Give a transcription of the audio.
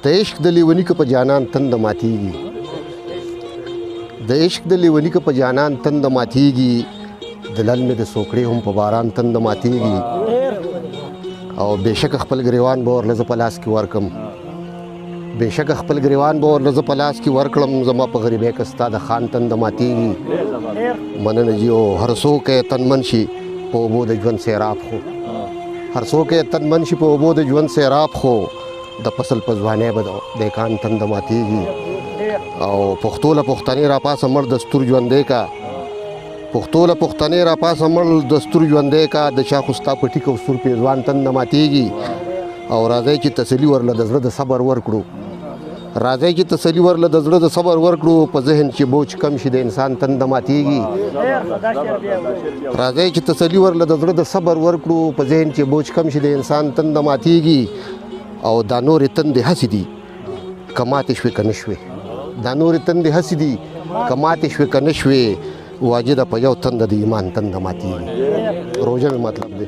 د عشق د لیوني که په جانان تند ماتیږي د عشق د لیوني که په جانان تند ماتیږي د لل مې د سوکړې هم په باران تند ماتیږي او بېشکه خپل ګریوان به ورله زه په لاس کې ورکم بېشکه خپل ګریوان به ورله زه په لاس کې ورکړم زما په غریبۍ که ستا د خان تند ماتیږي مننه جي او هر څوک یې تنمن شي په اوبو د ژوند سیراب خو هر څوک یې تنمن شي په اوبو د ژوند سیراب خو د فصل په ځوانۍ به د کان تند ماتیږي او پښتو له پښتنې راپاسه مړ دستور ژوندی کا پښتو له پښتنې راپاسه مړ دستور ژوندی کا د چا خو ستا په ټیک او سور پېزوان تند ماتیږي او راځئ چې تسلي ورله د زړه د صبر ورکړو راځئ چې تسلي ورله د زړه د صبر ورکړو په ذهن چې بوج کم شي د انسان تند ماتیږي راځئ چې تسلي ورله د زړه د صبر ورکړو په ذهن چې بوج کم شي د انسان تند ماتیږي او دا نورې تندې هسې دي که ماتې شوې که نه شوې دا نورې تندې هسې دي که ماتې شوې که نه شوې واجده په یو تنده د ایمان تنده ماتیږي روژه مې مطلب دی